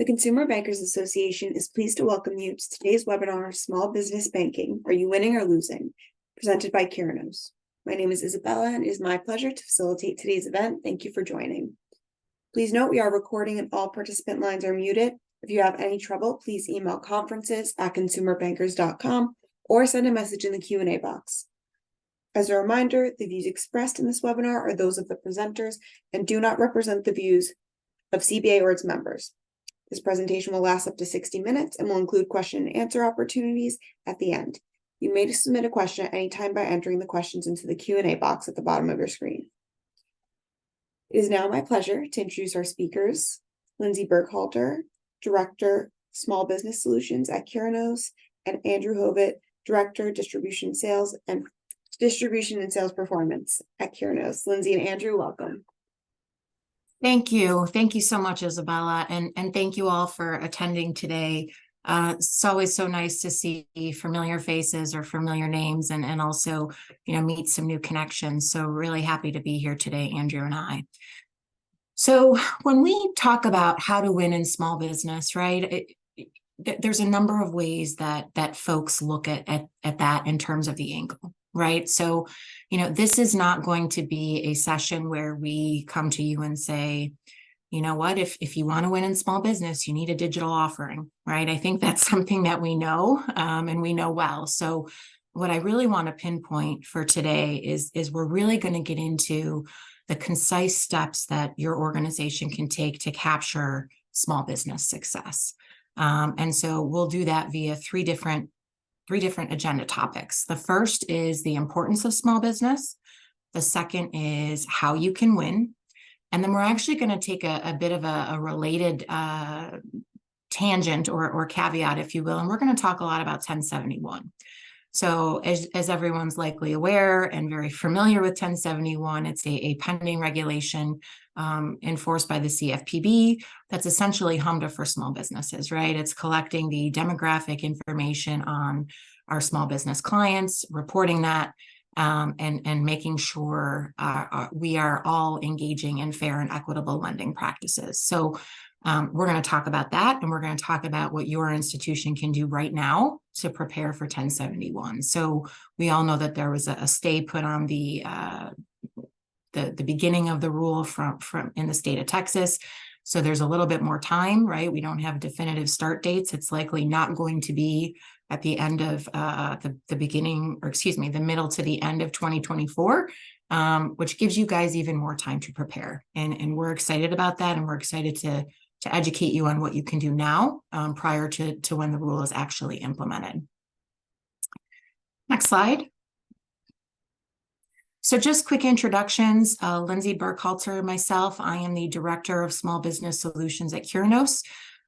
The Consumer Bankers Association is pleased to welcome you to today's webinar, Small Business Banking, Are You Winning or Losing?, presented by Curinos. My name is Isabella, and it is my pleasure to facilitate today's event. Thank you for joining. Please note we are recording and all participant lines are muted. If you have any trouble, please email conferences@consumerbankers.com or send a message in the Q&A box. As a reminder, the views expressed in this webinar are those of the presenters and do not represent the views of CBA or its members. This presentation will last up to 60 minutes and will include question and answer opportunities at the end. You may submit a question at any time by entering the questions into the Q&A box at the bottom of your screen. It is now my pleasure to introduce our speakers, Lindsay Burkhalter, Director, Small Business Solutions at Curinos, and Andrew Hovitt, Director, Distribution and Sales Performance at Curinos. Lindsay and Andrew, welcome. Thank you. Thank you so much, Isabella. And thank you all for attending today. It's always so nice to see familiar faces or familiar names and also, meet some new connections. So really happy to be here today, Andrew and I. So when we talk about how to win in small business, right, there's a number of ways that folks look at that in terms of the angle. Right. So, this is not going to be a session where we come to you and say, you know what, if you want to win in small business, you need a digital offering. Right. I think that's something that we know and we know well. So what I really want to pinpoint for today is we're really going to get into the concise steps that your organization can take to capture small business success. And so we'll do that via three different agenda topics. The first is the importance of small business. The second is how you can win. And then we're actually going to take a bit of a related tangent or caveat, if you will, and we're going to talk a lot about 1071. So as everyone's likely aware and very familiar with 1071, it's a pending regulation enforced by the CFPB that's essentially HMDA for small businesses, right? It's collecting the demographic information on our small business clients, reporting that, and making sure we are all engaging in fair and equitable lending practices. So we're going to talk about that, and we're going to talk about what your institution can do right now to prepare for 1071. So we all know that there was a stay put on the beginning of the rule from in the state of Texas. So there's a little bit more time, right? We don't have definitive start dates. It's likely not going to be at the end of the middle to the end of 2024, which gives you guys even more time to prepare. And we're excited about that. And we're excited to educate you on what you can do now prior to when the rule is actually implemented. Next slide. So just quick introductions. Lindsay Burkhalter, myself, I am the Director of Small Business Solutions at Curinos.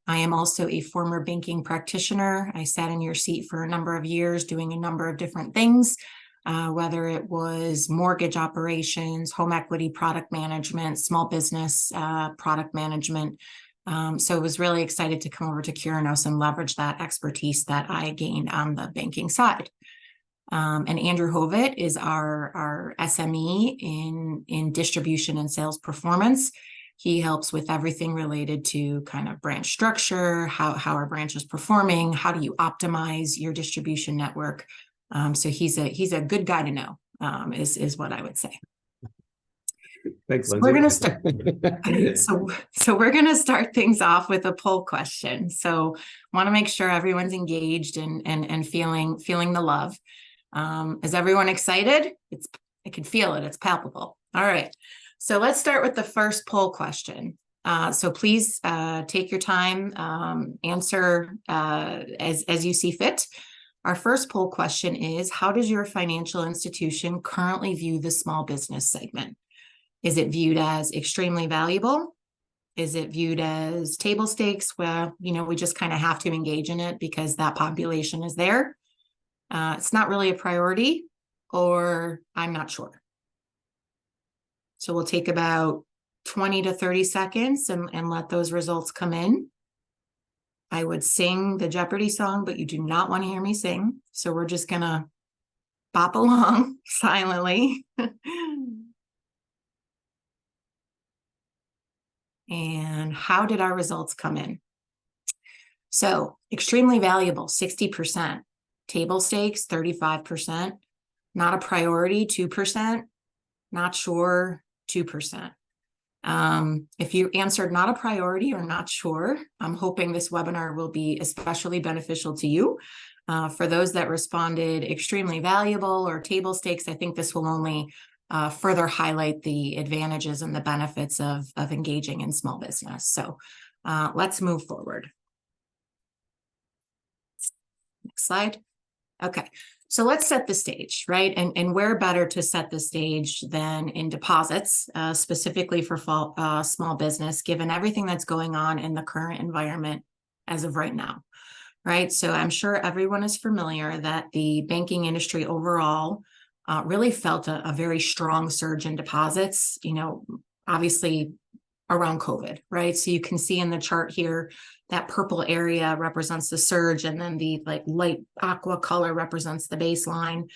I am also a former banking practitioner. I sat in your seat for a number of years doing a number of different things, whether it was mortgage operations, home equity product management, small business product management. So I was really excited to come over to Curinos and leverage that expertise that I gained on the banking side. And Andrew Hovitt is our SME in distribution and sales performance. He helps with everything related to kind of branch structure, how our branch is performing, how do you optimize your distribution network. So he's a good guy to know, is what I would say. Thanks, So Lindsay. we're going to start. So we're going to start things off with a poll question. So want to make sure everyone's engaged and feeling the love. Is everyone excited? I can feel it. It's palpable. All right. So let's start with the first poll question. So please take your time, answer as you see fit. Our first poll question is, how does your financial institution currently view the small business segment? Is it viewed as extremely valuable? Is it viewed as table stakes? Well, we just kind of have to engage in it because that population is there. It's not really a priority, or I'm not sure. So we'll take about 20 to 30 seconds and let those results come in. I would sing the Jeopardy song, but you do not want to hear me sing. So we're just going to bop along silently. And how did our results come in? So extremely valuable, 60%, table stakes, 35%, not a priority, 2%, not sure, 2%. If you answered not a priority or not sure, I'm hoping this webinar will be especially beneficial to you. For those that responded extremely valuable or table stakes, I think this will only further highlight the advantages and the benefits of engaging in small business. So let's move forward. Next slide. Okay, so let's set the stage, right? And where better to set the stage than in deposits, specifically for small business, given everything that's going on in the current environment as of right now, right? So I'm sure everyone is familiar that the banking industry overall really felt a very strong surge in deposits, obviously around COVID, right? So you can see in the chart here, that purple area represents the surge, and then the light aqua color represents the baseline.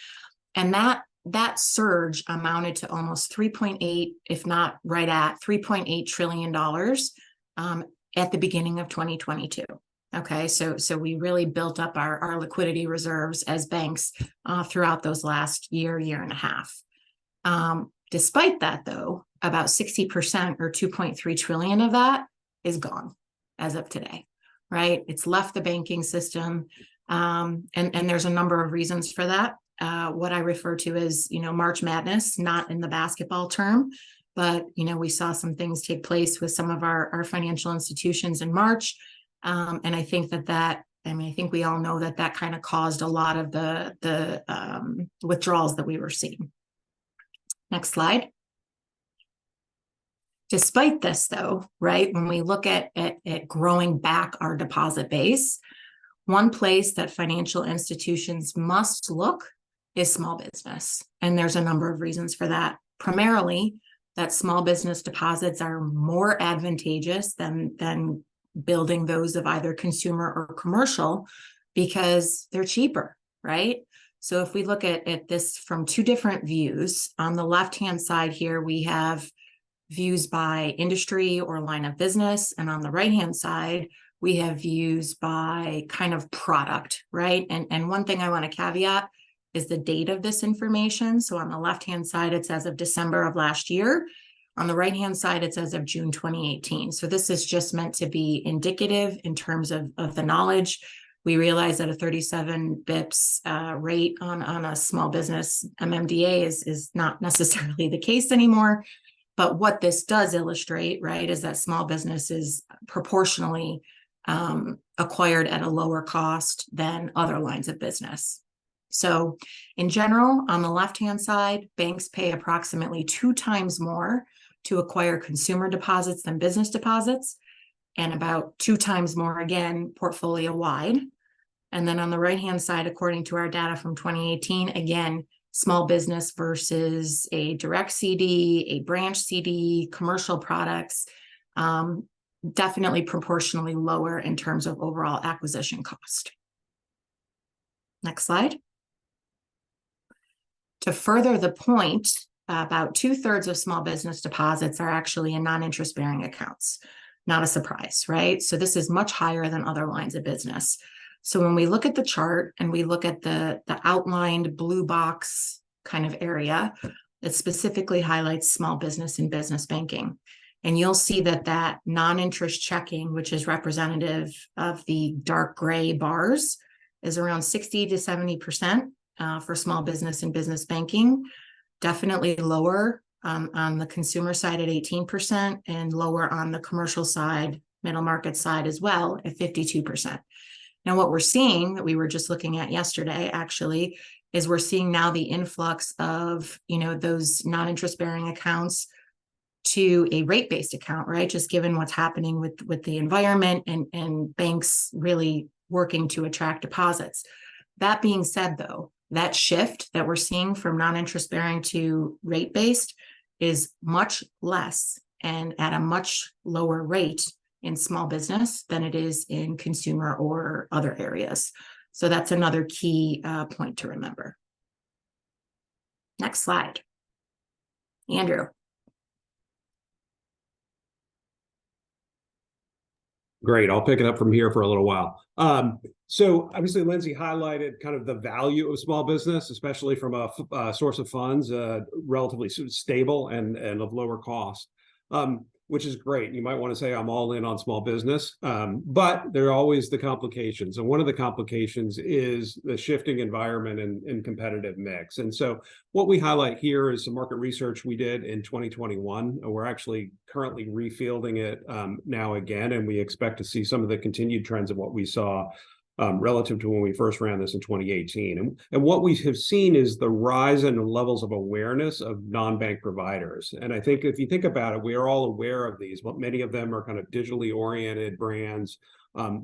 And that surge amounted to almost 3.8, if not right at $3.8 trillion at the beginning of 2022. Okay, so we really built up our liquidity reserves as banks throughout those last year and a half. Despite that, though, about 60% or 2.3 trillion of that is gone as of today, right? It's left the banking system. And there's a number of reasons for that. What I refer to as, March Madness, not in the basketball term, but, we saw some things take place with some of our financial institutions in March. And I think I think we all know that kind of caused a lot of the withdrawals that we were seeing. Next slide. Despite this, though, right, when we look at growing back our deposit base, one place that financial institutions must look is small business. And there's a number of reasons for that. Primarily, that small business deposits are more advantageous than building those of either consumer or commercial because they're cheaper, right? So if we look at this from two different views, on the left-hand side here, we have views by industry or line of business. And on the right-hand side, we have views by kind of product, right? And one thing I want to caveat is the date of this information. So on the left-hand side, it's as of December of last year. On the right-hand side, it's as of June 2018. So this is just meant to be indicative in terms of the knowledge. We realize that a 37 bips rate on a small business MMDA is not necessarily the case anymore. But what this does illustrate, right, is that small business is proportionally acquired at a lower cost than other lines of business. So in general, on the left-hand side, banks pay approximately 2 times more to acquire consumer deposits than business deposits, and about 2 times more again, portfolio-wide. And then on the right-hand side, according to our data from 2018, again, small business versus a direct CD, a branch CD, commercial products, definitely proportionally lower in terms of overall acquisition cost. Next slide. To further the point, about 2/3 of small business deposits are actually in non-interest bearing accounts. Not a surprise, right? So this is much higher than other lines of business. So when we look at the chart and we look at the outlined blue box kind of area, it specifically highlights small business and business banking. And you'll see that non-interest checking, which is representative of the dark gray bars, is around 60 to 70% for small business and business banking. Definitely lower on the consumer side at 18% and lower on the commercial side, middle market side as well at 52%. Now, what we're seeing that we were just looking at yesterday, actually, is we're seeing now the influx of, those non-interest bearing accounts to a rate-based account, right? Just given what's happening with the environment and banks really working to attract deposits. That being said, though, that shift that we're seeing from non-interest bearing to rate-based is much less and at a much lower rate in small business than it is in consumer or other areas. So that's another key point to remember. Next slide. Andrew. Great. I'll pick it up from here for a little while. So obviously, Lindsay highlighted kind of the value of small business, especially from a source of funds, relatively stable and of lower cost, which is great. You might want to say I'm all in on small business, but there are always the complications. And one of the complications is the shifting environment and competitive mix. And so what we highlight here is some market research we did in 2021. And we're actually currently refielding it now again, and we expect to see some of the continued trends of what we saw relative to when we first ran this in 2018. And what we have seen is the rise in the levels of awareness of non-bank providers. And I think if you think about it, we are all aware of these, but many of them are kind of digitally oriented brands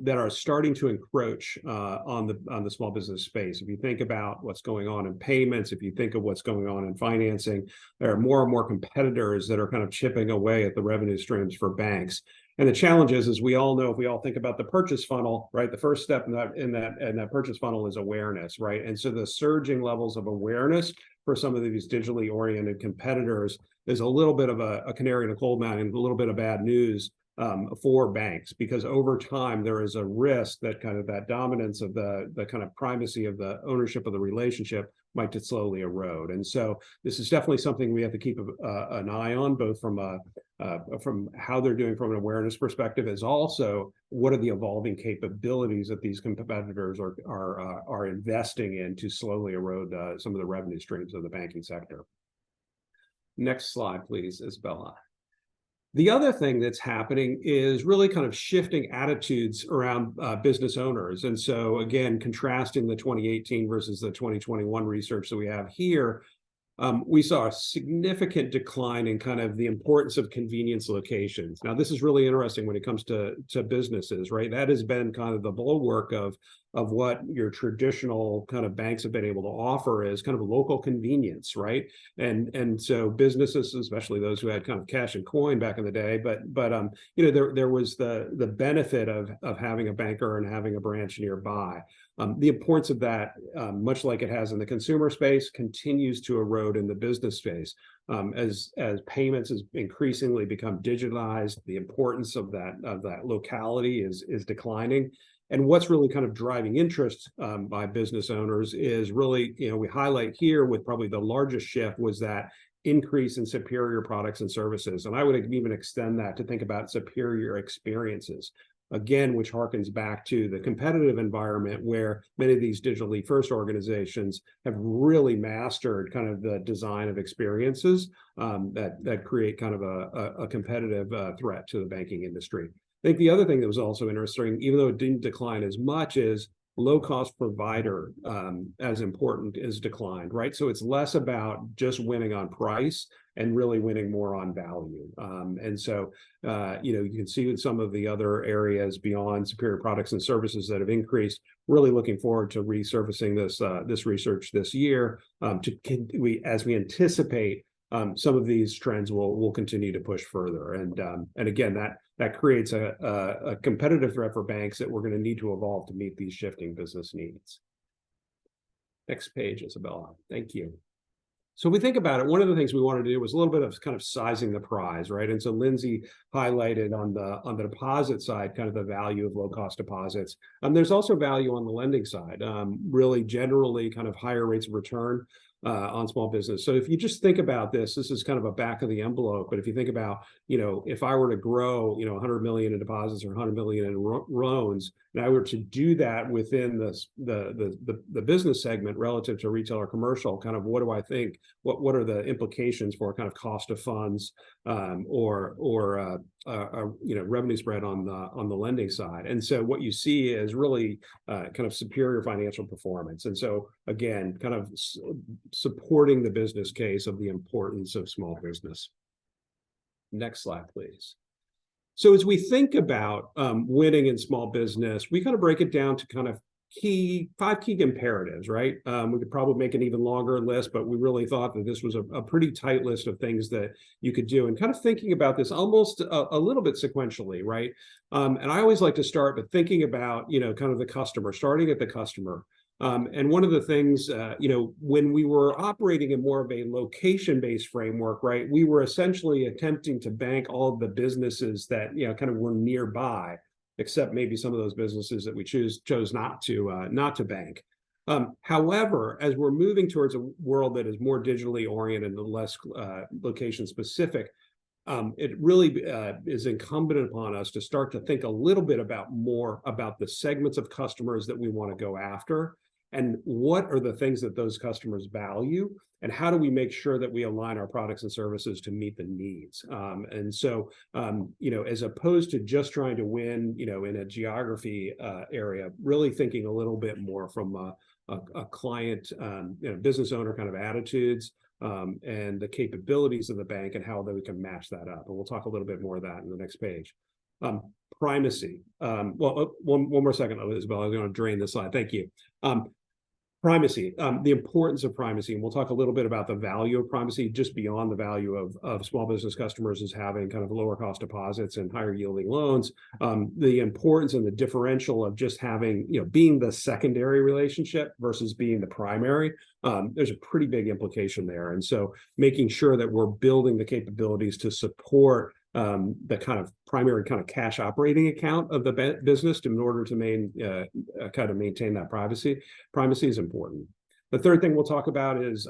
that are starting to encroach on the small business space. If you think about what's going on in payments, if you think of what's going on in financing, there are more and more competitors that are kind of chipping away at the revenue streams for banks. And the challenge is, as we all know, if we all think about the purchase funnel, right, the first step in that purchase funnel is awareness, right? And so the surging levels of awareness for some of these digitally oriented competitors is a little bit of a canary in a coal mine and a little bit of bad news for banks, because over time there is a risk that kind of that dominance of the kind of primacy of the ownership of the relationship might just slowly erode. And so this is definitely something we have to keep an eye on, both from how they're doing from an awareness perspective, as also what are the evolving capabilities that these competitors are investing in to slowly erode some of the revenue streams of the banking sector. Next slide, please, Isabella. The other thing that's happening is really kind of shifting attitudes around business owners. And so again, contrasting the 2018 versus the 2021 research that we have here, we saw a significant decline in kind of the importance of convenience locations. Now, this is really interesting when it comes to businesses, right? That has been kind of the bulwark of what your traditional kind of banks have been able to offer is kind of local convenience, right? And so businesses, especially those who had kind of cash and coin back in the day, but you know, there was the benefit of having a banker and having a branch nearby. The importance of that, much like it has in the consumer space, continues to erode in the business space. As payments has increasingly become digitalized, the importance of that locality is declining. And what's really kind of driving interest by business owners is really, you know, we highlight here with probably the largest shift was that increase in superior products and services. And I would even extend that to think about superior experiences. Again, which harkens back to the competitive environment where many of these digitally first organizations have really mastered kind of the design of experiences that create kind of a competitive threat to the banking industry. I think the other thing that was also interesting, even though it didn't decline as much, is low-cost provider as important is declined, right? So it's less about just winning on price and really winning more on value. And so, you know, you can see in some of the other areas beyond superior products and services that have increased, really looking forward to resurfacing this research this year as we anticipate some of these trends will continue to push further. And again, that creates a competitive threat for banks that we're going to need to evolve to meet these shifting business needs. Next page, Isabella. Thank you. So we think about it, one of the things we wanted to do was a little bit of kind of sizing the prize, right? And so Lindsay highlighted on the deposit side, kind of the value of low-cost deposits. There's also value on the lending side, really generally kind of higher rates of return on small business. So if you just think about this is kind of a back of the envelope, but if you think about, you know, if I were to grow, you know, 100 million in deposits or 100 million in loans, and I were to do that within the business segment relative to retail or commercial, kind of what do I think? What are the implications for kind of cost of funds or you know, revenue spread on the lending side? And so what you see is really kind of superior financial performance. And so again, kind of supporting the business case of the importance of small business. Next slide, please. So as we think about winning in small business, we kind of break it down to kind of five key imperatives, right? We could probably make an even longer list, but we really thought that this was a pretty tight list of things that you could do, and kind of thinking about this almost a little bit sequentially, right? And I always like to start with thinking about, you know, kind of the customer, starting at the customer. And one of the things, you know, when we were operating in more of a location-based framework, right, we were essentially attempting to bank all of the businesses that, you know, kind of were nearby. except maybe some of those businesses that we chose not to bank. However, as we're moving towards a world that is more digitally oriented and less location specific, it really is incumbent upon us to start to think a little bit more about the segments of customers that we want to go after, and what are the things that those customers value, and how do we make sure that we align our products and services to meet the needs. And so, as opposed to just trying to win, in a geography area, really thinking a little bit more from a client, business owner kind of attitudes, and the capabilities of the bank and how we can match that up. And we'll talk a little bit more of that in the next page. Primacy. One more second, Isabel. I was going to drain this slide. Thank you. Primacy, the importance of primacy, and we'll talk a little bit about the value of primacy just beyond the value of small business customers as having kind of lower cost deposits and higher yielding loans. The importance and the differential of just having, being the secondary relationship versus being the primary. There's a pretty big implication there. And so making sure that we're building the capabilities to support the kind of primary kind of cash operating account of the business in order to maintain that privacy. Primacy is important. The third thing we'll talk about is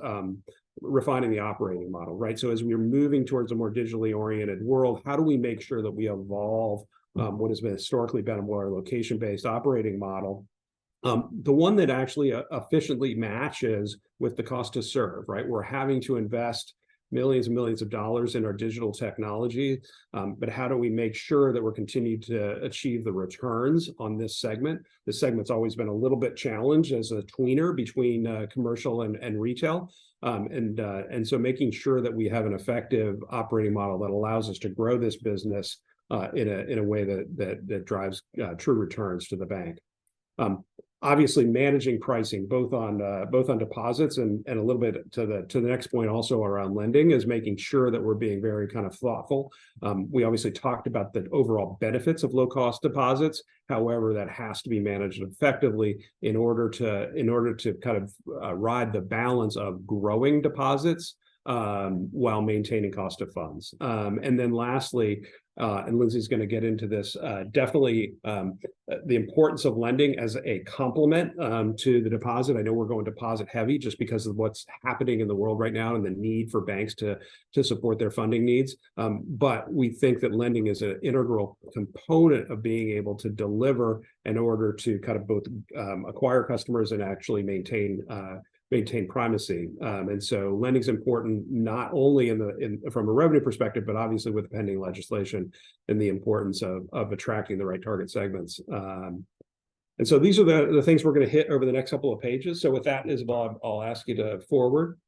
refining the operating model, right? So as we're moving towards a more digitally oriented world, how do we make sure that we evolve what has been historically been a more location-based operating model, the one that actually efficiently matches with the cost to serve, right? We're having to invest millions and millions of dollars in our digital technology, but how do we make sure that we're continuing to achieve the returns on this segment? This segment's always been a little bit challenged as a tweener between commercial and retail, and so making sure that we have an effective operating model that allows us to grow this business in a way that drives true returns to the bank. Obviously, managing pricing both on deposits and a little bit to the next point also around lending is making sure that we're being very kind of thoughtful. We obviously talked about the overall benefits of low cost deposits. However, that has to be managed effectively in order to kind of ride the balance of growing deposits while maintaining cost of funds. And then lastly, and Lindsay's going to get into this, definitely the importance of lending as a complement to the deposit. I know we're going deposit heavy just because of what's happening in the world right now and the need for banks to support their funding needs. But we think that lending is an integral component of being able to deliver in order to kind of both acquire customers and actually maintain primacy. And so lending is important not only from a revenue perspective, but obviously with the pending legislation and the importance of attracting the right target segments. And so these are the things we're going to hit over the next couple of pages. So with that, Isabel, I'll ask you to forward.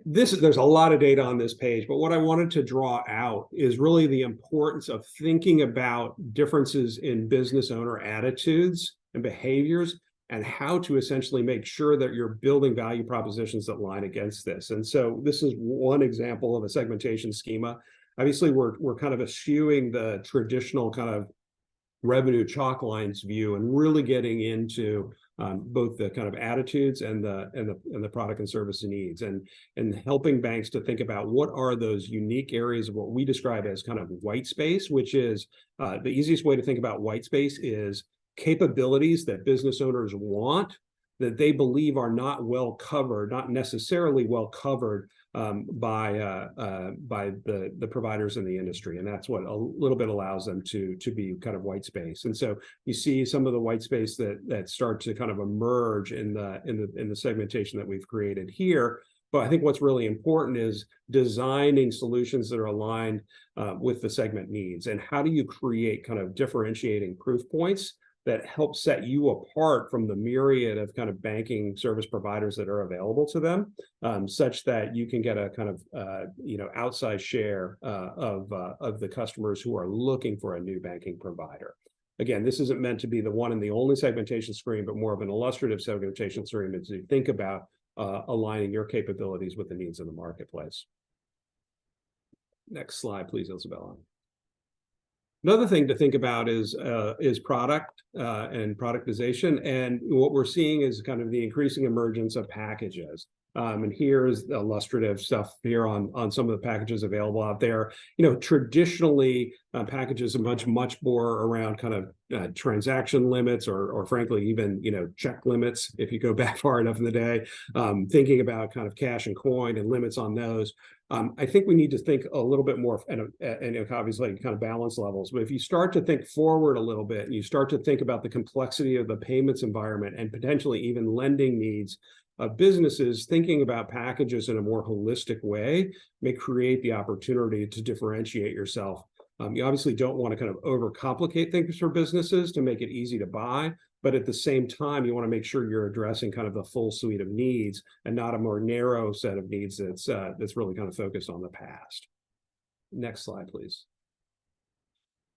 There's a lot of data on this page, but what I wanted to draw out is really the importance of thinking about differences in business owner attitudes and behaviors, and how to essentially make sure that you're building value propositions that line against this. And so this is one example of a segmentation schema. Obviously, we're kind of eschewing the traditional kind of revenue chalk lines view and really getting into both the kind of attitudes and the product and service needs, and helping banks to think about what are those unique areas of what we describe as kind of white space, which is the easiest way to think about white space is capabilities that business owners want that they believe are not well covered, not necessarily well covered by the providers in the industry, and that's what a little bit allows them to be kind of white space. And so you see some of the white space that start to kind of emerge in the segmentation that we've created here. But I think what's really important is designing solutions that are aligned with the segment needs, and how do you create kind of differentiating proof points that help set you apart from the myriad of kind of banking service providers that are available to them, such that you can get a kind of outsized share of the customers who are looking for a new banking provider. Again, this isn't meant to be the one and the only segmentation screen, but more of an illustrative segmentation screen as you think about aligning your capabilities with the needs of the marketplace. Next slide, please, Isabella. Another thing to think about is product and productization, and what we're seeing is kind of the increasing emergence of packages. And here's the illustrative stuff here on some of the packages available out there. Traditionally, packages are much more around kind of transaction limits or frankly, even, check limits, if you go back far enough in the day, thinking about kind of cash and coin and limits on those. I think we need to think a little bit more, and obviously kind of balance levels. But if you start to think forward a little bit, and you start to think about the complexity of the payments environment and potentially even lending needs of businesses, thinking about packages in a more holistic way may create the opportunity to differentiate yourself. You obviously don't want to kind of overcomplicate things for businesses to make it easy to buy, but at the same time, you want to make sure you're addressing kind of the full suite of needs and not a more narrow set of needs that's really kind of focused on the past. Next slide, please.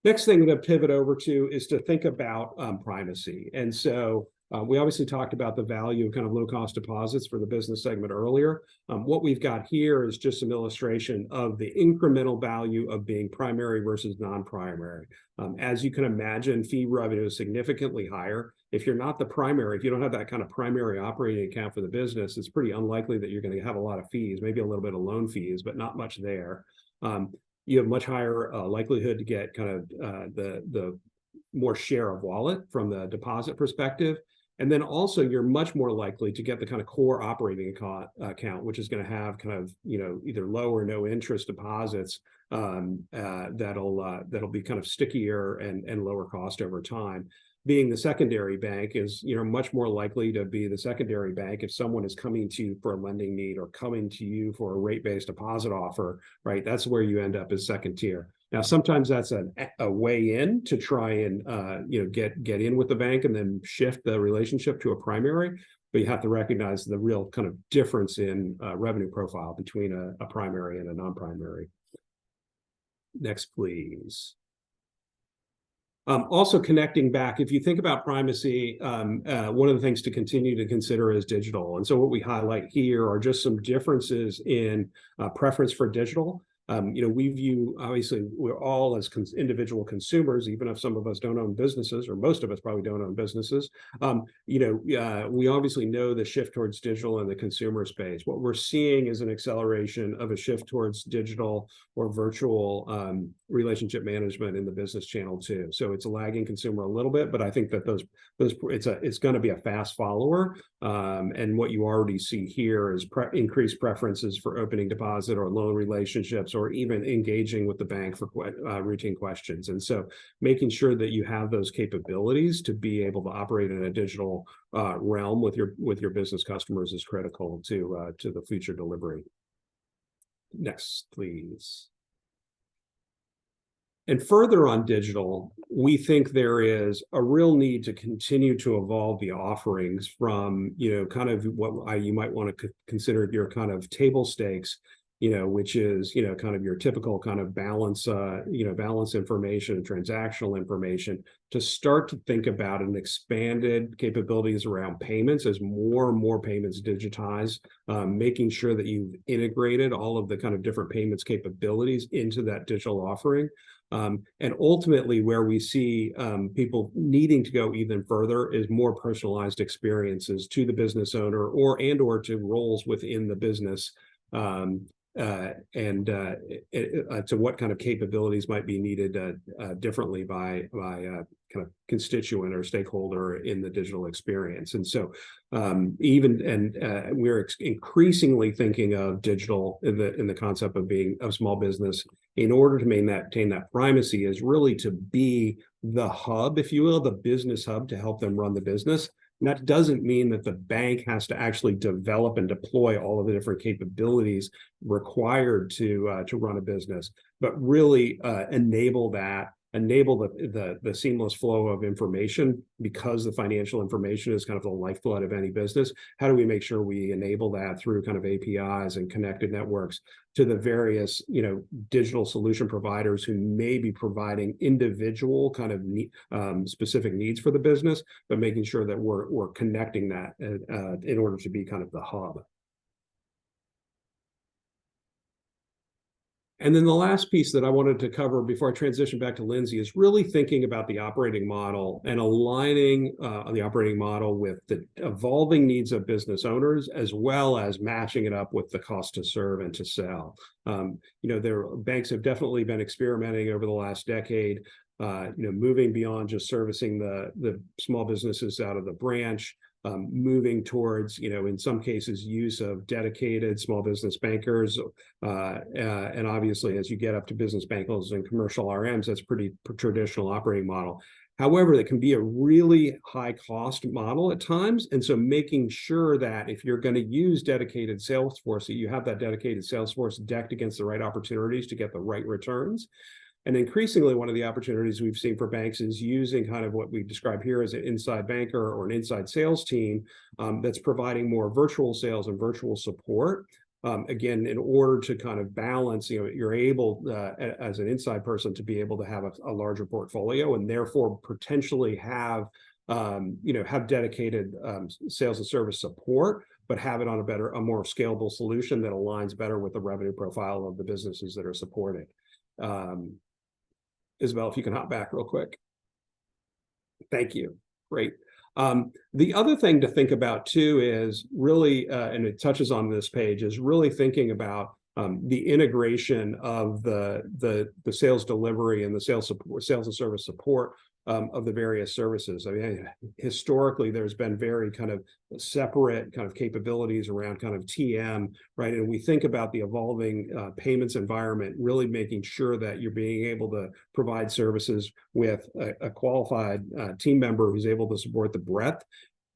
Next thing to pivot over to is to think about primacy. And so we obviously talked about the value of kind of low-cost deposits for the business segment earlier. What we've got here is just some illustration of the incremental value of being primary versus non-primary. As you can imagine, fee revenue is significantly higher. If you're not the primary, if you don't have that kind of primary operating account for the business, it's pretty unlikely that you're going to have a lot of fees, maybe a little bit of loan fees, but not much there. You have much higher likelihood to get kind of the more share of wallet from the deposit perspective. And then also you're much more likely to get the kind of core operating account, which is going to have kind of, either low or no interest deposits that'll be kind of stickier and lower cost over time. Being the secondary bank is, much more likely to be the secondary bank if someone is coming to you for a lending need or coming to you for a rate-based deposit offer, right? That's where you end up as second tier. Now, sometimes that's a way in to try and, get in with the bank and then shift the relationship to a primary. But you have to recognize the real kind of difference in revenue profile between a primary and a non-primary. Next, please. Also connecting back, if you think about primacy, one of the things to continue to consider is digital. And so what we highlight here are just some differences in preference for digital. We view, obviously, we're all as individual consumers, even if some of us don't own businesses, or most of us probably don't own businesses. We obviously know the shift towards digital in the consumer space. What we're seeing is an acceleration of a shift towards digital or virtual relationship management in the business channel too. So it's a lagging consumer a little bit, but I think that it's going to be a fast follower. And what you already see here is increased preferences for opening deposit or loan relationships, or even engaging with the bank for routine questions. And so making sure that you have those capabilities to be able to operate in a digital realm with your business customers is critical to the future delivery. Next, please. And further on digital, we think there is a real need to continue to evolve the offerings from, kind of what you might want to consider your kind of table stakes, which is, kind of your typical kind of balance information, transactional information, to start to think about an expanded capabilities around payments as more and more payments digitize, making sure that you've integrated all of the kind of different payments capabilities into that digital offering. And ultimately, where we see people needing to go even further is more personalized experiences to the business owner or to roles within the business. To what kind of capabilities might be needed differently by kind of constituent or stakeholder in the digital experience. And so we're increasingly thinking of digital in the concept of being a small business in order to maintain that primacy is really to be the hub, if you will, the business hub to help them run the business. And that doesn't mean that the bank has to actually develop and deploy all of the different capabilities required to run a business, but really enable the seamless flow of information, because the financial information is kind of the lifeblood of any business. How do we make sure we enable that through kind of APIs and connected networks to the various, digital solution providers who may be providing individual kind of specific needs for the business, but making sure that we're connecting that in order to be kind of the hub. And then the last piece that I wanted to cover before I transition back to Lindsay is really thinking about the operating model and aligning the operating model with the evolving needs of business owners, as well as matching it up with the cost to serve and to sell. Banks have definitely been experimenting over the last decade, moving beyond just servicing the small businesses out of the branch, moving towards, in some cases, use of dedicated small business bankers. And obviously, as you get up to business bankers and commercial RMs, that's pretty traditional operating model. However, it can be a really high cost model at times. And so making sure that if you're going to use dedicated sales force, that you have that dedicated sales force decked against the right opportunities to get the right returns. And increasingly, one of the opportunities we've seen for banks is using kind of what we describe here as an inside banker or an inside sales team that's providing more virtual sales and virtual support. Again, in order to kind of balance, you're able as an inside person to be able to have a larger portfolio and therefore potentially have dedicated sales and service support, but have it on a more scalable solution that aligns better with the revenue profile of the businesses that are supported. Isabel, if you can hop back real quick. Thank you. Great. The other thing to think about too is really, and it touches on this page, is really thinking about the integration of the sales delivery and the sales and service support of the various services. I mean, historically, there's been very kind of separate kind of capabilities around kind of TM, right? And we think about the evolving payments environment, really making sure that you're being able to provide services with a qualified team member who's able to support the breadth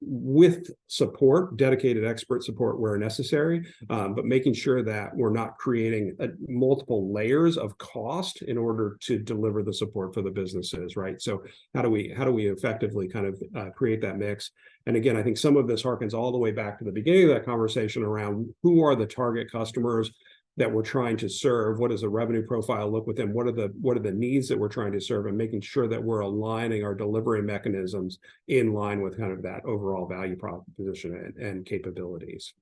with support, dedicated expert support where necessary, but making sure that we're not creating multiple layers of cost in order to deliver the support for the businesses, right? So how do we effectively kind of create that mix? And again, I think some of this harkens all the way back to the beginning of that conversation around who are the target customers that we're trying to serve, what does the revenue profile look with them, what are the needs that we're trying to serve, and making sure that we're aligning our delivery mechanisms in line with kind of that overall value proposition and capabilities.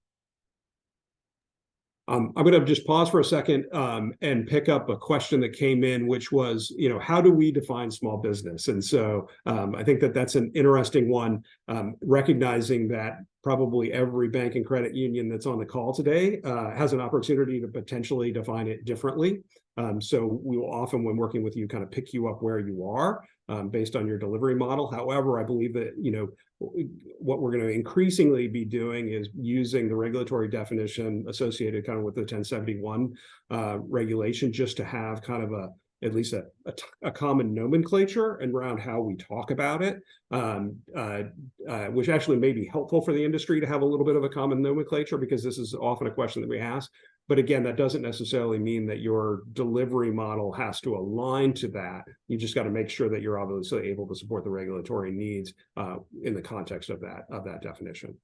I'm going to just pause for a second and pick up a question that came in, which was, how do we define small business? And so I think that's an interesting one, recognizing that probably every bank and credit union that's on the call today has an opportunity to potentially define it differently. So we will often, when working with you, kind of pick you up where you are based on your delivery model. However, I believe that, what we're going to increasingly be doing is using the regulatory definition associated kind of with the 1071 regulation, just to have kind of at least a common nomenclature around how we talk about it, which actually may be helpful for the industry to have a little bit of a common nomenclature, because this is often a question that we ask. But again, that doesn't necessarily mean that your delivery model has to align to that. You just got to make sure that you're obviously able to support the regulatory needs in the context of that definition.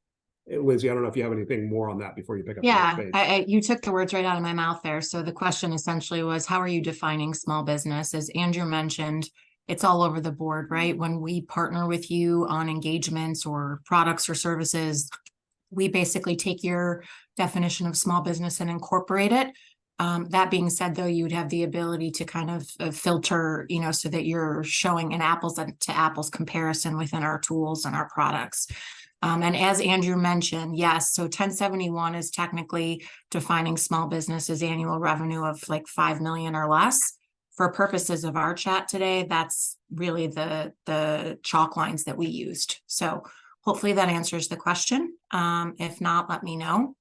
Lindsay, I don't know if you have anything more on that before you pick up the next page. You took the words right out of my mouth there. So the question essentially was, how are you defining small business? As Andrew mentioned, it's all over the board, right? When we partner with you on engagements or products or services, we basically take your definition of small business and incorporate it. That being said, though, you would have the ability to kind of filter, so that you're showing an apples to apples comparison within our tools and our products. And as Andrew mentioned, yes, so 1071 is technically defining small business as annual revenue of like 5 million or less. For purposes of our chat today, that's really the chalk lines that we used. So hopefully that answers the question. If not, let me know.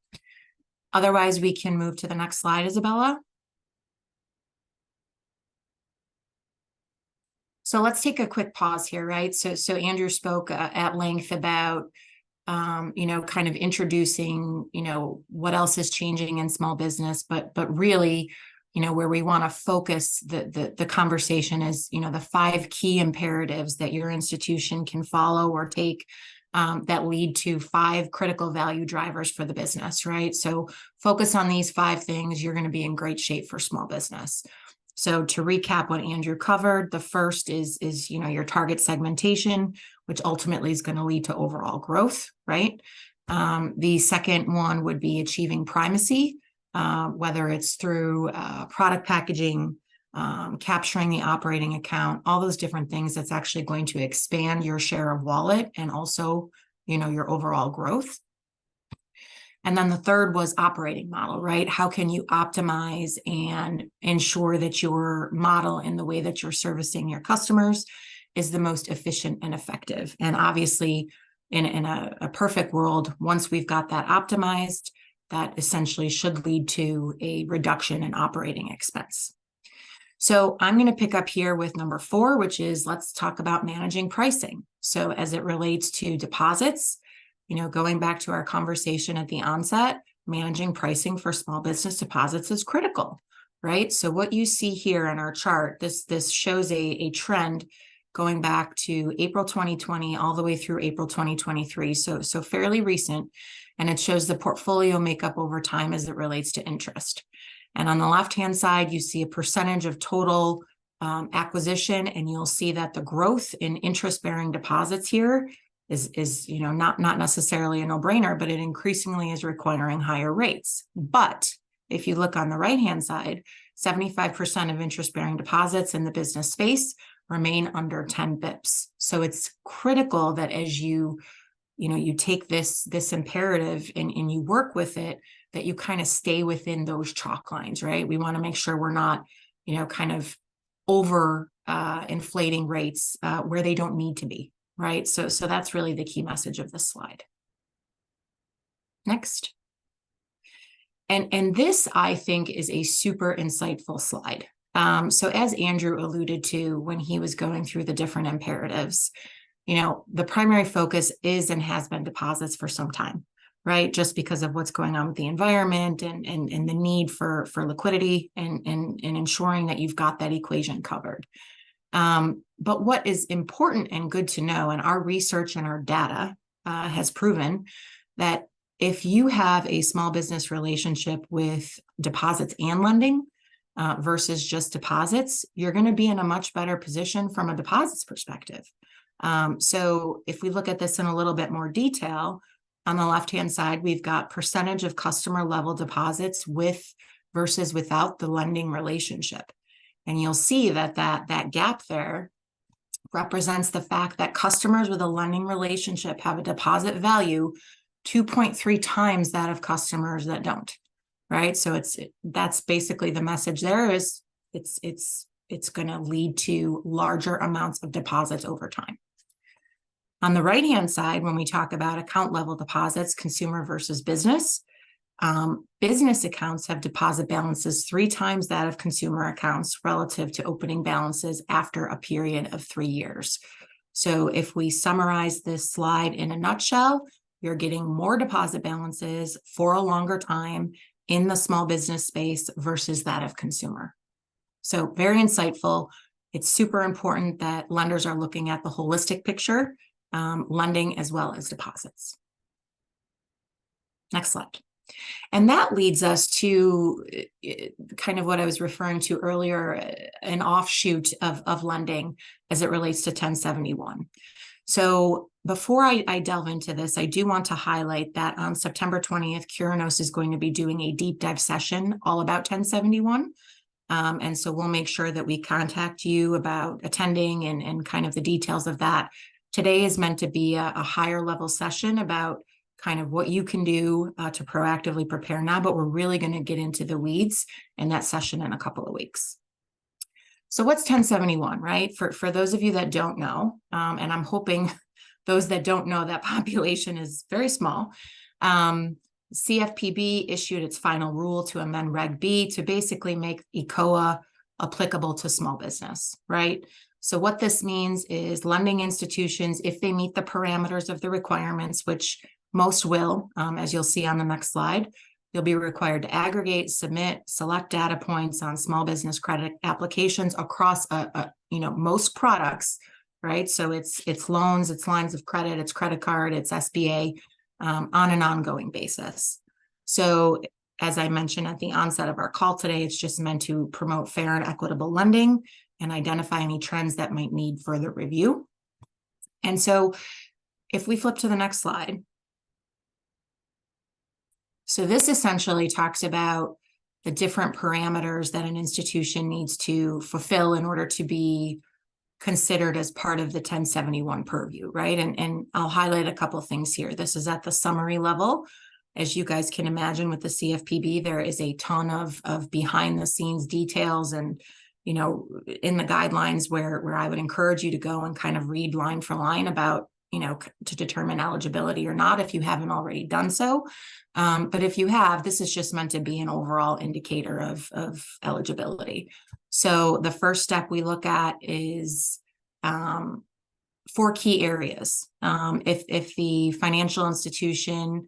Otherwise, we can move to the next slide, Isabella. So let's take a quick pause here, right? So Andrew spoke at length about, kind of introducing, what else is changing in small business, but really, where we want to focus the conversation is, the 5 key imperatives that your institution can follow or take that lead to 5 critical value drivers for the business, right? So focus on these 5 things, you're going to be in great shape for small business. So to recap what Andrew covered, the first is your target segmentation, which ultimately is going to lead to overall growth, right? The second one would be achieving primacy. whether it's through product packaging, capturing the operating account, all those different things that's actually going to expand your share of wallet and also, your overall growth. And then the third was operating model, right? How can you optimize and ensure that your model in the way that you're servicing your customers is the most efficient and effective? And obviously, in a perfect world, once we've got that optimized, that essentially should lead to a reduction in operating expense. So I'm going to pick up here with number 4, which is let's talk about managing pricing. So as it relates to deposits, going back to our conversation at the onset, managing pricing for small business deposits is critical, right? So what you see here in our chart, this shows a trend going back to April 2020 all the way through April 2023. So fairly recent, and it shows the portfolio makeup over time as it relates to interest. And on the left-hand side, you see a percentage of total acquisition, and you'll see that the growth in interest-bearing deposits here is not necessarily a no-brainer, but it increasingly is requiring higher rates. But if you look on the right-hand side, 75% of interest-bearing deposits in the business space remain under 10 bips. So it's critical that as you take this imperative and you work with it, that you kind of stay within those chalk lines, right? We want to make sure we're not, kind of over inflating rates where they don't need to be, right? So that's really the key message of this slide. Next. And this, I think, is a super insightful slide. So as Andrew alluded to when he was going through the different imperatives, the primary focus is and has been deposits for some time, right? Just because of what's going on with the environment and the need for liquidity and ensuring that you've got that equation covered. But what is important and good to know, and our research and our data has proven that if you have a small business relationship with deposits and lending versus just deposits, you're going to be in a much better position from a deposits perspective. So if we look at this in a little bit more detail, on the left-hand side, we've got percentage of customer level deposits with versus without the lending relationship. And you'll see that gap there represents the fact that customers with a lending relationship have a deposit value 2.3 times that of customers that don't, right? So that's basically the message there is it's going to lead to larger amounts of deposits over time. On the right-hand side, when we talk about account level deposits, consumer versus business, business accounts have deposit balances 3 times that of consumer accounts relative to opening balances after a period of 3 years. So if we summarize this slide in a nutshell, you're getting more deposit balances for a longer time in the small business space versus that of consumer. So very insightful. It's super important that lenders are looking at the holistic picture, lending as well as deposits. Next slide. And that leads us to kind of what I was referring to earlier, an offshoot of lending as it relates to 1071. So before I delve into this, I do want to highlight that on September 20th, Curinos is going to be doing a deep dive session all about 1071. And so we'll make sure that we contact you about attending and kind of the details of that. Today is meant to be a higher level session about kind of what you can do to proactively prepare now, but we're really going to get into the weeds in that session in a couple of weeks. So what's 1071, right? For those of you that don't know, and I'm hoping those that don't know, that population is very small. CFPB issued its final rule to amend Reg B to basically make ECOA applicable to small business, right? So what this means is lending institutions, if they meet the parameters of the requirements, which most will, as you'll see on the next slide, you'll be required to aggregate, submit, select data points on small business credit applications across most products, right? So it's loans, it's lines of credit, it's credit card, it's SBA on an ongoing basis. So as I mentioned at the onset of our call today, it's just meant to promote fair and equitable lending and identify any trends that might need further review. And so if we flip to the next slide. So this essentially talks about the different parameters that an institution needs to fulfill in order to be considered as part of the 1071 purview, right? And I'll highlight a couple of things here. This is at the summary level. As you guys can imagine with the CFPB, there is a ton of behind the scenes details and, you know, in the guidelines where I would encourage you to go and kind of read line for line about, you know, to determine eligibility or not, if you haven't already done so. But if you have, this is just meant to be an overall indicator of eligibility. So the first step we look at is 4 key areas. If the financial institution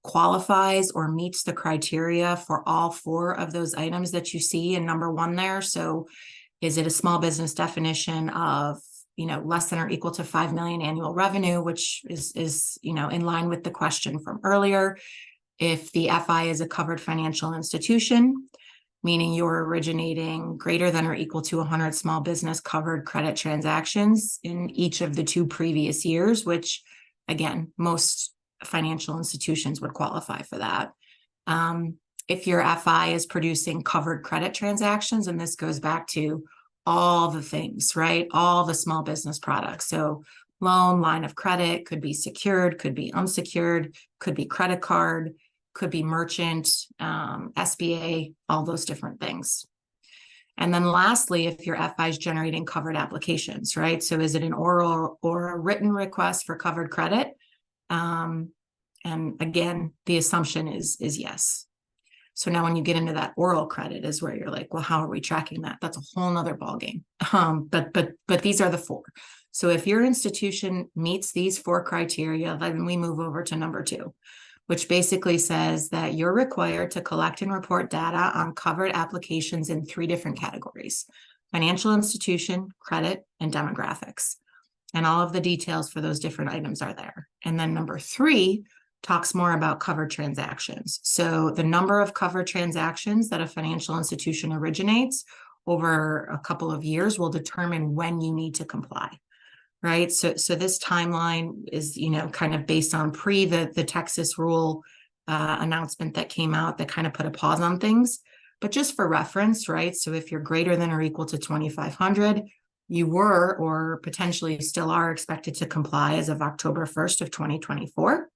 qualifies or meets the criteria for all 4 of those items that you see in number 1 there. So is it a small business definition of, you know, less than or equal to 5 million annual revenue, which is, you know, in line with the question from earlier. If the FI is a covered financial institution, meaning you're originating greater than or equal to 100 small business covered credit transactions in each of the 2 previous years, which again, most financial institutions would qualify for that. If your FI is producing covered credit transactions, and this goes back to all the things, right? All the small business products. So loan, line of credit, could be secured, could be unsecured, could be credit card, could be merchant, SBA, all those different things. And then lastly, if your FI is generating covered applications, right? So is it an oral or a written request for covered credit? And again, the assumption is yes. So now when you get into that oral credit is where you're like, well, how are we tracking that? That's a whole nother ballgame. But these are the 4. So if your institution meets these 4 criteria, then we move over to number 2, which basically says that you're required to collect and report data on covered applications in 3 different categories: financial institution, credit, and demographics. And all of the details for those different items are there. And then number 3 talks more about covered transactions. So the number of covered transactions that a financial institution originates over a couple of years will determine when you need to comply, right? So this timeline is, you know, kind of based on the Texas rule announcement that came out that kind of put a pause on things. But just for reference, right? So if you're greater than or equal to 2,500, you were or potentially still are expected to comply as of October 1st of 2024.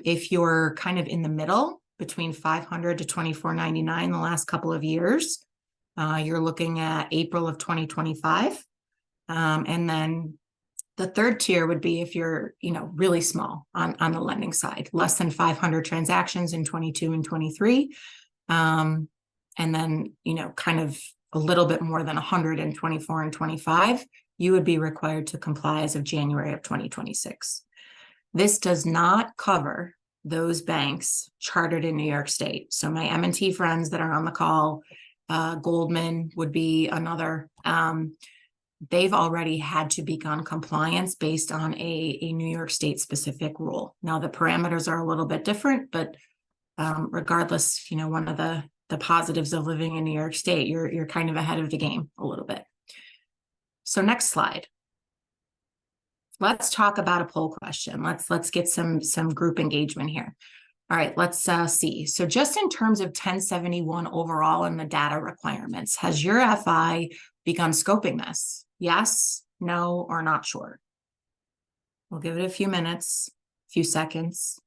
If you're kind of in the middle between 500 to 2499 the last couple of years, you're looking at April of 2025. And then the 3rd tier would be if you're, you know, really small on the lending side, less than 500 transactions in 22 and 23. And then, you know, kind of a little bit more than 100 in 24 and 25, you would be required to comply as of January of 2026. This does not cover those banks chartered in New York State. So my M&T friends that are on the call, Goldman would be another. They've already had to begin compliance based on a New York State specific rule. Now the parameters are a little bit different, but regardless, you know, one of the positives of living in New York State, you're kind of ahead of the game a little bit. So next slide. Let's talk about a poll question. Let's get some group engagement here. All right, let's see. So just in terms of 1071 overall and the data requirements, has your FI begun scoping this? Yes, no, or not sure? We'll give it a few minutes, a few seconds.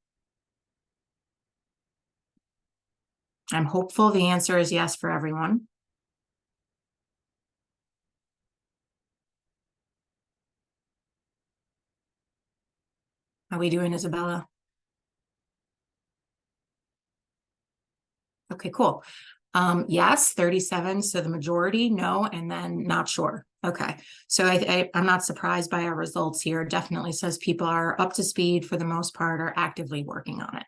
I'm hopeful the answer is yes for everyone. How are we doing, Isabella? Okay, cool. Yes, 37. So the majority, no, and then not sure. Okay. So I'm not surprised by our results here. Definitely says people are up to speed for the most part, are actively working on it.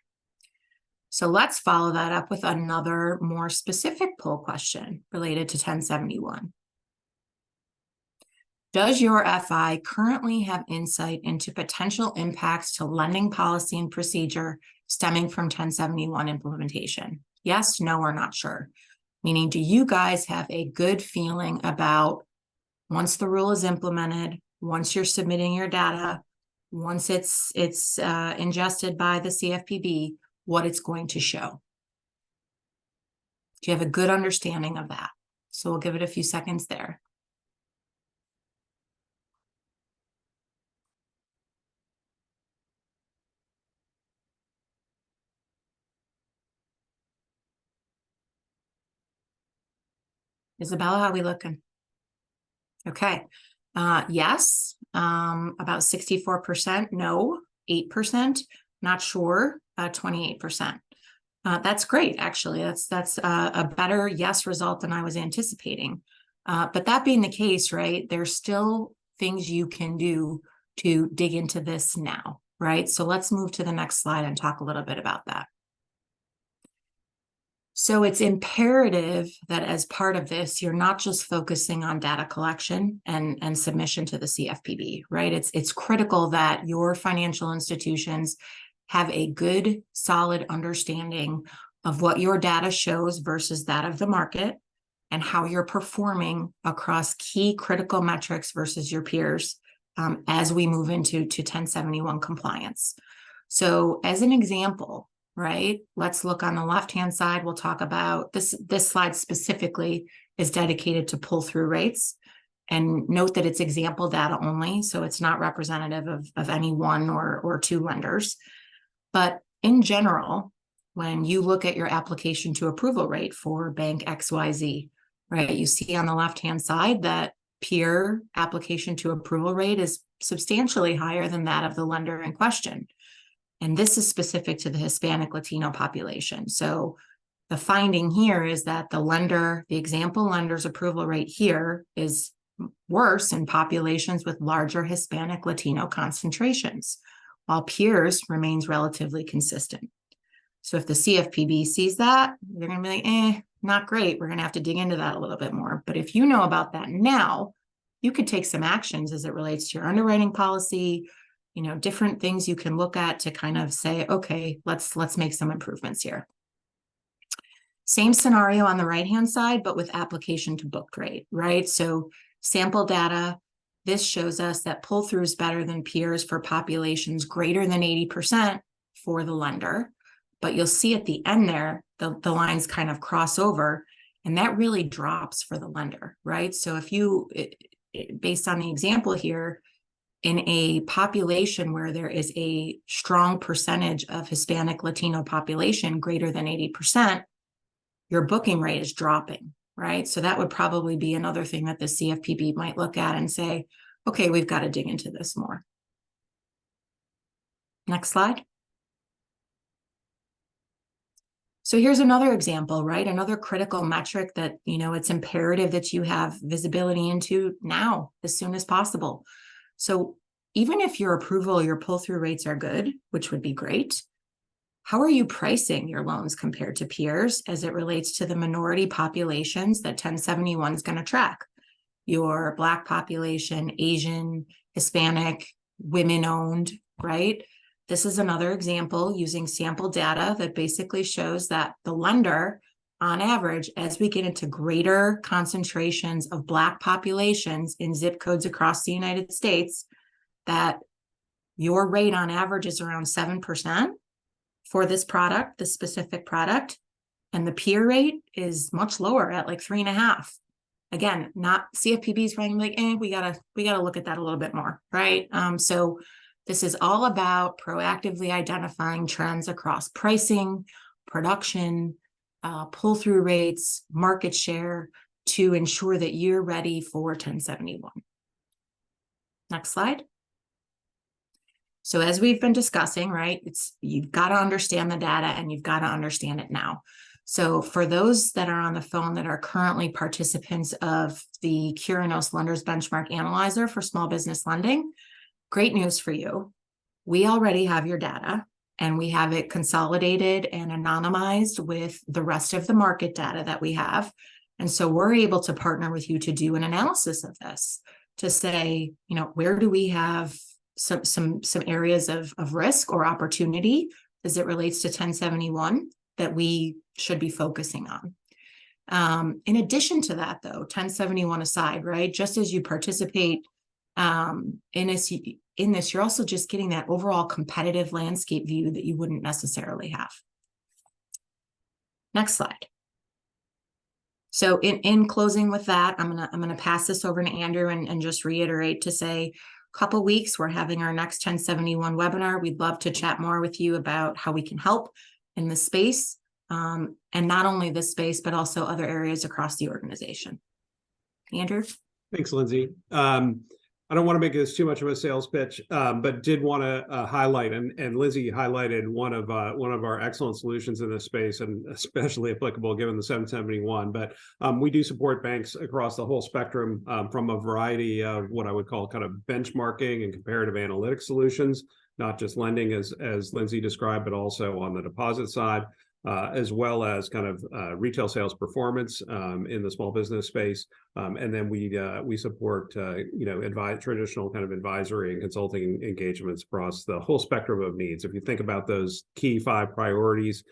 So let's follow that up with another more specific poll question related to 1071. Does your FI currently have insight into potential impacts to lending policy and procedure stemming from 1071 implementation? Yes, no, or not sure. Meaning, do you guys have a good feeling about once the rule is implemented, once you're submitting your data, once it's ingested by the CFPB, what it's going to show? Do you have a good understanding of that? So we'll give it a few seconds there. Isabella, how are we looking? Okay. Yes, about 64%, no, 8%, not sure, 28%. That's great, actually. That's a better yes result than I was anticipating. But that being the case, right, there's still things you can do to dig into this now, right? So let's move to the next slide and talk a little bit about that. So it's imperative that as part of this, you're not just focusing on data collection and submission to the CFPB, right? It's critical that your financial institutions have a good, solid understanding of what your data shows versus that of the market and how you're performing across key critical metrics versus your peers as we move into 1071 compliance. So as an example, right? Let's look on the left-hand side. We'll talk about this slide specifically is dedicated to pull-through rates. And note that it's example data only, so it's not representative of any one or two lenders. But in general, when you look at your application to approval rate for bank XYZ, right, you see on the left-hand side that peer application to approval rate is substantially higher than that of the lender in question. And this is specific to the Hispanic Latino population. So the finding here is that the example lender's approval rate here is worse in populations with larger Hispanic Latino concentrations, while peers remains relatively consistent. So if the CFPB sees that, they're going to be like, not great. We're going to have to dig into that a little bit more. But if you know about that now, you could take some actions as it relates to your underwriting policy, different things you can look at to kind of say, okay, let's make some improvements here. Same scenario on the right-hand side, but with application to booked rate, right? So sample data, this shows us that pull-through is better than peers for populations greater than 80% for the lender. But you'll see at the end there, the lines kind of cross over, and that really drops for the lender, right? So if you, based on the example here, in a population where there is a strong percentage of Hispanic Latino population greater than 80%, your booking rate is dropping, right? So that would probably be another thing that the CFPB might look at and say, okay, we've got to dig into this more. Next slide. So here's another example, right? Another critical metric that, it's imperative that you have visibility into now, as soon as possible. So even if your pull-through rates are good, which would be great, how are you pricing your loans compared to peers as it relates to the minority populations that 1071 is going to track? Your Black population, Asian, Hispanic, women-owned, right? This is another example using sample data that basically shows that the lender, on average, as we get into greater concentrations of Black populations in zip codes across the United States, that your rate on average is around 7% for this product, this specific product, and the peer rate is much lower at like 3.5. Again, not CFPB's ranking like, we gotta look at that a little bit more, right? So this is all about proactively identifying trends across pricing, production, pull-through rates, market share to ensure that you're ready for 1071. Next slide. So as we've been discussing, right, you've got to understand the data and you've got to understand it now. So for those that are on the phone that are currently participants of the Curinos Lenders Benchmark Analyzer for small business lending, great news for you. We already have your data and we have it consolidated and anonymized with the rest of the market data that we have. And so we're able to partner with you to do an analysis of this, to say, where do we have some areas of risk or opportunity as it relates to 1071 that we should be focusing on. In addition to that, though, 1071 aside, right, just as you participate in this, you're also just getting that overall competitive landscape view that you wouldn't necessarily have. Next slide. So in closing with that, I'm gonna pass this over to Andrew and just reiterate to say, couple weeks, we're having our next 1071 webinar. We'd love to chat more with you about how we can help in this space, and not only this space, but also other areas across the organization. Andrew? Thanks, Lindsay. I don't want to make this too much of a sales pitch, but did want to highlight, and Lindsay highlighted one of our excellent solutions in this space, and especially applicable given the 771. But we do support banks across the whole spectrum, from a variety of what I would call kind of benchmarking and comparative analytics solutions, not just lending as Lindsay described, but also on the deposit side. As well as kind of retail sales performance in the small business space, and then we support traditional kind of advisory and consulting engagements across the whole spectrum of needs. If you think about those key 5 priorities,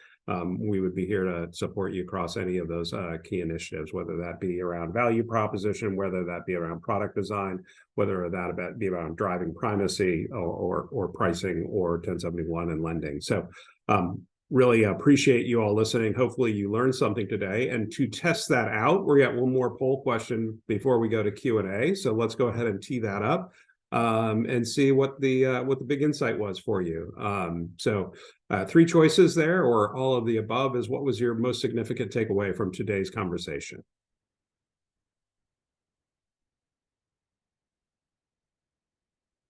we would be here to support you across any of those key initiatives, whether that be around value proposition, whether that be around product design, whether that be around driving primacy or pricing or 1071 and lending. So. Really appreciate you all listening. Hopefully you learned something today. And to test that out, we got one more poll question before we go to Q&A. So let's go ahead and tee that up and see what the big insight was for you. 3 choices there, or all of the above, is what was your most significant takeaway from today's conversation?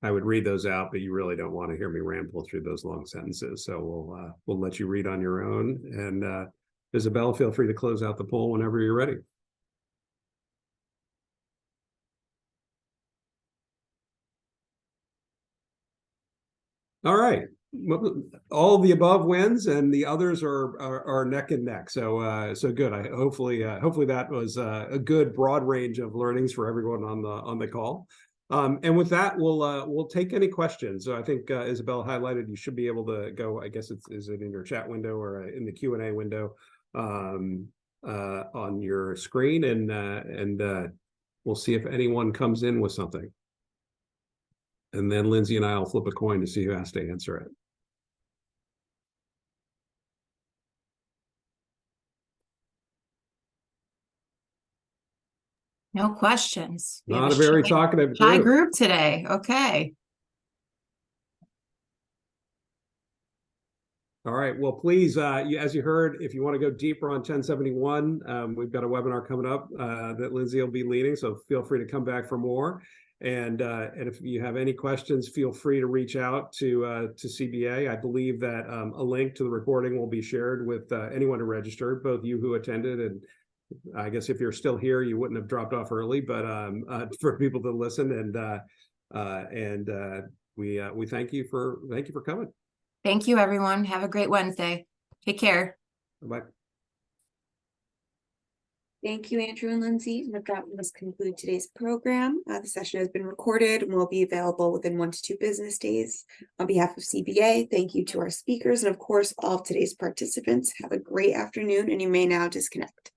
I would read those out, but you really don't want to hear me ramble through those long sentences. So we'll let you read on your own. And Isabel, feel free to close out the poll whenever you're ready. All right. All of the above wins, and the others are neck and neck. So good. Hopefully that was a good broad range of learnings for everyone on the call. And with that, we'll take any questions. So I think Isabel highlighted you should be able to go. I guess is it in your chat window or in the Q&A window on your screen, and we'll see if anyone comes in with something. And then Lindsay and I will flip a coin to see who has to answer it. No questions. Not a very talkative shy group today. Okay. All right. Well, please, as you heard, if you want to go deeper on 1071, we've got a webinar coming up that Lindsay will be leading. So feel free to come back for more. And if you have any questions, feel free to reach out to CBA. I believe that a link to the recording will be shared with anyone who registered, both you who attended, and I guess if you're still here, you wouldn't have dropped off early, but for people to listen, and we thank you for coming. Thank you, everyone. Have a great Wednesday. Take care. Bye. Thank you, Andrew and Lindsay. With that, we must conclude today's program. The session has been recorded and will be available within 1 to 2 business days. On behalf of CBA, thank you to our speakers and, of course, all of today's participants. Have a great afternoon, and you may now disconnect.